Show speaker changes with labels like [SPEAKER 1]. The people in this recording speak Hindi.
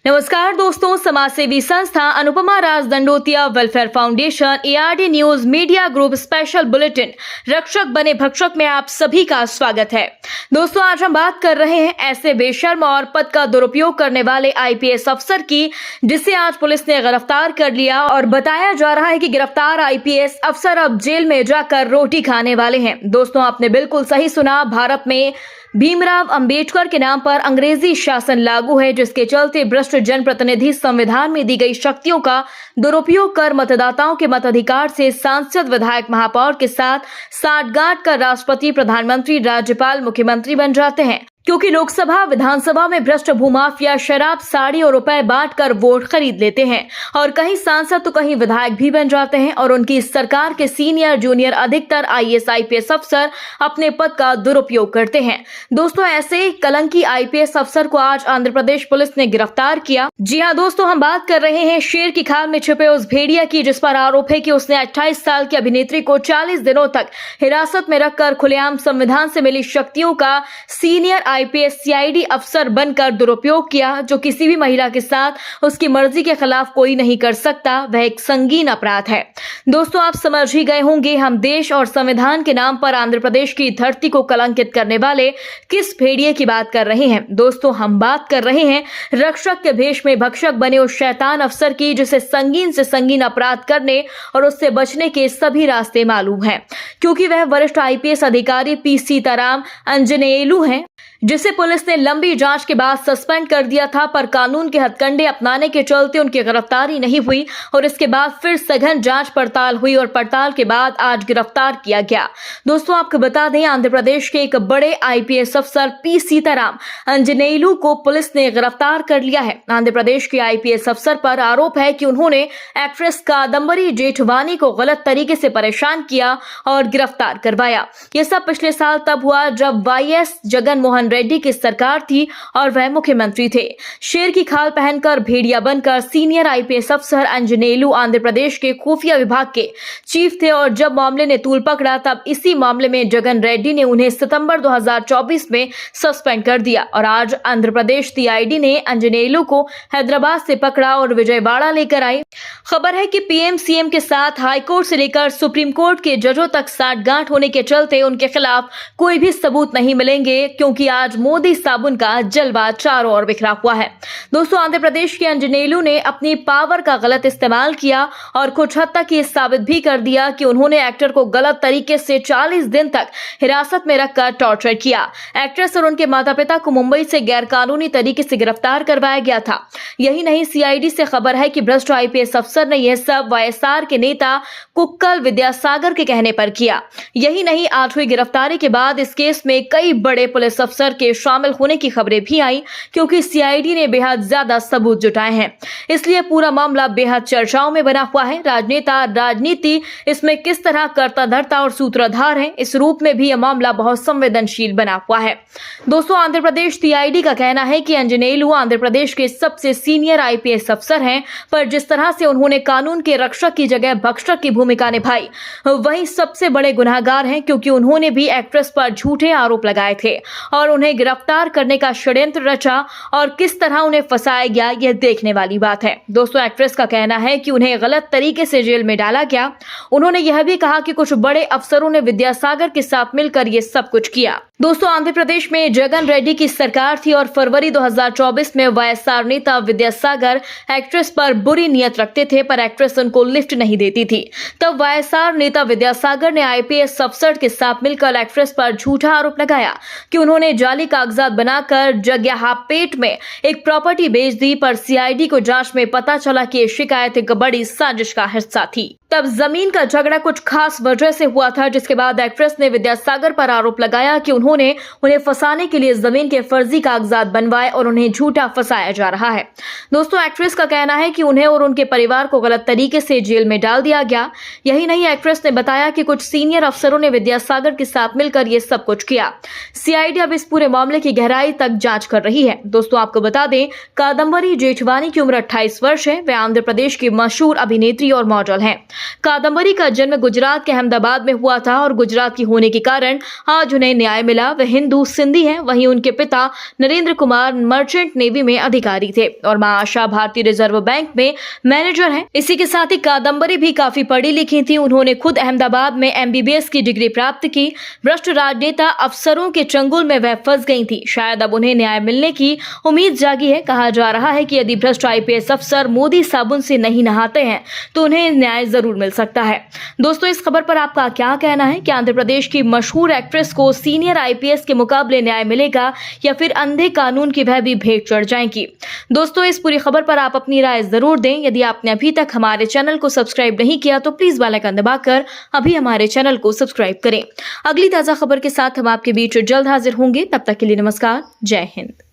[SPEAKER 1] नमस्कार दोस्तों, समाज सेवी संस्था Anupama Raj Dandotiya welfare foundation ARD news media group special bulletin रक्षक बने भक्षक में आप सभी का स्वागत है। दोस्तों, आज हम बात कर रहे हैं ऐसे बेशर्म और पद का दुरुपयोग करने वाले IPS अफसर की, जिसे आज पुलिस ने गिरफ्तार कर लिया और बताया जा रहा है कि गिरफ्तार IPS अफसर अब जेल में जाकर रोटी खाने वाले हैं। दोस्तों, आपने बिल्कुल सही सुना, भारत में भीमराव अंबेडकर के नाम पर अंग्रेजी शासन लागू है, जिसके चलते भ्रष्ट जनप्रतिनिधि संविधान में दी गई शक्तियों का दुरुपयोग कर मतदाताओं के मताधिकार से सांसद, विधायक, महापौर के साथ साठगांठ कर राष्ट्रपति, प्रधानमंत्री, राज्यपाल, मुख्यमंत्री बन जाते हैं। क्योंकि लोकसभा, विधानसभा में भ्रष्ट भूमाफिया शराब, साड़ी और रुपए बांटकर वोट खरीद लेते हैं और कहीं सांसद तो कहीं विधायक भी बन जाते हैं और उनकी सरकार के सीनियर, जूनियर, अधिकतर IAS IPS अफसर अपने पद का दुरुपयोग करते हैं। दोस्तों, ऐसे कलंकी IPS अफसर को आज आंध्र प्रदेश पुलिस ने गिरफ्तार किया। जी हाँ दोस्तों, हम बात कर रहे हैं शेर की खाल में छिपे उस भेड़िया की, जिस पर आरोप है कि उसने 28 साल की अभिनेत्री को 40 दिनों तक हिरासत में रखकर खुलेआम संविधान से मिली शक्तियों का सीनियर IPS CID अफसर बनकर दुरुपयोग किया, जो किसी भी महिला के साथ उसकी मर्जी के खिलाफ कोई नहीं कर सकता। वह एक संगीन अपराध है। दोस्तों, आप समझ ही गए होंगे हम देश और संविधान के नाम पर आंध्र प्रदेश की धरती को कलंकित करने वाले किस भेड़िए की बात कर रहे हैं। दोस्तों, हम बात कर रहे हैं रक्षक के भेष में भक्षक बने उस शैतान अफसर की, जिसे संगीन से संगीन अपराध करने और उससे बचने के सभी रास्ते मालूम हैं, क्योंकि वह वरिष्ठ IPS अधिकारी P सीताराम अंजनेयलू हैं, जिसे पुलिस ने लंबी जांच के बाद सस्पेंड कर दिया था, पर कानून के हथकंडे अपनाने के चलते उनकी गिरफ्तारी नहीं हुई और इसके बाद फिर सघन जांच पड़ताल हुई और पड़ताल के बाद आज गिरफ्तार किया गया। दोस्तों, आपको बता दें, आंध्र प्रदेश के एक बड़े IPS अफसर P सीताराम अंजनेयलू को पुलिस ने गिरफ्तार कर लिया है। आंध्र प्रदेश के IPS अफसर पर आरोप है कि उन्होंने एक्ट्रेस कादम्बरी जेठवानी को गलत तरीके से परेशान किया और गिरफ्तार करवाया। यह सब पिछले साल तब हुआ जब YS जगन मोहन रेड्डी की सरकार थी और वह मुख्यमंत्री थे। शेर की खाल पहनकर भेड़िया बनकर सीनियर IPS अफसर अंजनेयलू आंध्र प्रदेश के खुफिया विभाग के चीफ थे और जब मामले ने तूल पकड़ा तब इसी मामले में जगन रेड्डी ने उन्हें सितंबर 2024 में सस्पेंड कर दिया और आज आंध्र प्रदेश CID ने अंजनेयलू को हैदराबाद से पकड़ा और विजयवाड़ा लेकर आई। खबर है कि PM CM के साथ हाईकोर्ट से लेकर सुप्रीम कोर्ट के जजों तक साठगांठ होने के चलते उनके खिलाफ कोई भी सबूत नहीं मिलेंगे, क्योंकि आज मोदी साबुन का जलवा चारों ओर बिखरा हुआ है। दोस्तों, आंध्र प्रदेश के अंजनेयलू ने अपनी पावर का गलत इस्तेमाल किया और कुछ हद तक ये साबित भी कर दिया कि उन्होंने एक्टर को गलत तरीके से 40 दिन तक हिरासत में रखकर टॉर्चर किया। एक्ट्रेस और उनके माता पिता को मुंबई से गैरकानूनी तरीके से गिरफ्तार करवाया गया था। यही नहीं, CID से खबर है कि भ्रष्ट IPS अफसर ने यह सब YSR के नेता कुक्कल विद्यासागर के कहने पर किया। यही नहीं, आज हुई गिरफ्तारी के बाद इस केस में कई बड़े पुलिस अफसर के शामिल होने की खबरें भी आई, क्योंकि CID ने बेहद ज्यादा सबूत जुटाए हैं। इसलिए पूरा मामला बेहद चर्चाओं में बना हुआ है। राजनेता, राजनीति इसमें किस तरह कर्ता धर्ता और सूत्रधार है, इस रूप में भी यह मामला बहुत संवेदनशील बना हुआ है। दोस्तों, आंध्र प्रदेश CID का कहना है कि अंजनेयलू आंध्र प्रदेश के सबसे सीनियर IPS अफसर हैं, पर जिस तरह से उन्होंने कानून के रक्षक की जगह भक्षक की भूमिका निभाई, वही सबसे बड़े गुनहगार हैं, क्योंकि उन्होंने भी एक्ट्रेस पर झूठे आरोप लगाए थे और उन्हें गिरफ्तार करने का षड्यंत्र रचा और किस तरह उन्हें फंसाया गया, यह देखने वाली बात है। दोस्तों, एक्ट्रेस का कहना है कि उन्हें गलत तरीके से जेल में डाला गया। उन्होंने यह भी कहा कि कुछ बड़े अफसरों ने विद्यासागर के साथ मिलकर यह सब कुछ किया। दोस्तों, आंध्र प्रदेश में जगन रेड्डी की सरकार थी और फरवरी 2024 में YSR नेता विद्यासागर एक्ट्रेस पर बुरी नियत रखते थे, पर एक्ट्रेस उनको लिफ्ट नहीं देती थी। तब YSR नेता विद्यासागर ने IPS अफसर के साथ मिलकर एक्ट्रेस पर झूठा आरोप लगाया कि उन्होंने जाली कागजात बनाकर जगहापेट में एक प्रॉपर्टी बेच दी, पर CID को जांच में पता चला कि ये शिकायत एक बड़ी साजिश का हिस्सा थी। तब जमीन का झगड़ा कुछ खास वजह से हुआ था, जिसके बाद एक्ट्रेस ने विद्यासागर पर आरोप लगाया कि उन्होंने उन्हें फंसाने के लिए जमीन के फर्जी कागजात बनवाए और उन्हें झूठा फंसाया जा रहा है। दोस्तों, एक्ट्रेस का कहना है कि उन्हें और उनके परिवार को गलत तरीके से जेल में डाल दिया गया। यही नहीं, एक्ट्रेस ने बताया कि कुछ सीनियर अफसरों ने विद्यासागर के साथ मिलकर ये सब कुछ किया। CID अब इस पूरे मामले की गहराई तक जांच कर रही है। दोस्तों, आपको बता दें, कादम्बरी जेठवानी की उम्र 28 वर्ष है। वे आंध्र प्रदेश की मशहूर अभिनेत्री और मॉडल हैं। कादम्बरी का जन्म गुजरात के अहमदाबाद में हुआ था और गुजरात की होने के कारण आज उन्हें न्याय मिला। वे हिंदू सिंधी हैं। वहीं उनके पिता नरेंद्र कुमार मर्चेंट नेवी में अधिकारी थे और मां आशा भारतीय रिजर्व बैंक में मैनेजर हैं। इसी के साथ ही कादम्बरी भी काफी पढ़ी लिखी थी। उन्होंने खुद अहमदाबाद में MBBS की डिग्री प्राप्त की। भ्रष्ट राजनेता अफसरों के चंगुल में वह फंस गई थी। शायद अब उन्हें न्याय मिलने की उम्मीद जागी है। कहा जा रहा है कि यदि भ्रष्ट IPS अफसर मोदी साबुन से नहीं नहाते हैं तो उन्हें न्याय जरूर मिल सकता है। दोस्तों, इस खबर पर आपका क्या कहना है? क्या आंध्र प्रदेश की मशहूर एक्ट्रेस को सीनियर IPS के मुकाबले न्याय मिलेगा या फिर अंधे कानून की वह भी भेंट चढ़ जाएंगी? दोस्तों, इस पूरी खबर पर आप अपनी राय जरूर दें। यदि आपने अभी तक हमारे चैनल को सब्सक्राइब नहीं किया तो प्लीज बेल आइकन दबाकर अभी हमारे चैनल को सब्सक्राइब करें। अगली ताजा खबर के साथ हम आपके बीच जल्द हाजिर होंगे। तब तक के लिए नमस्कार, जय हिंद।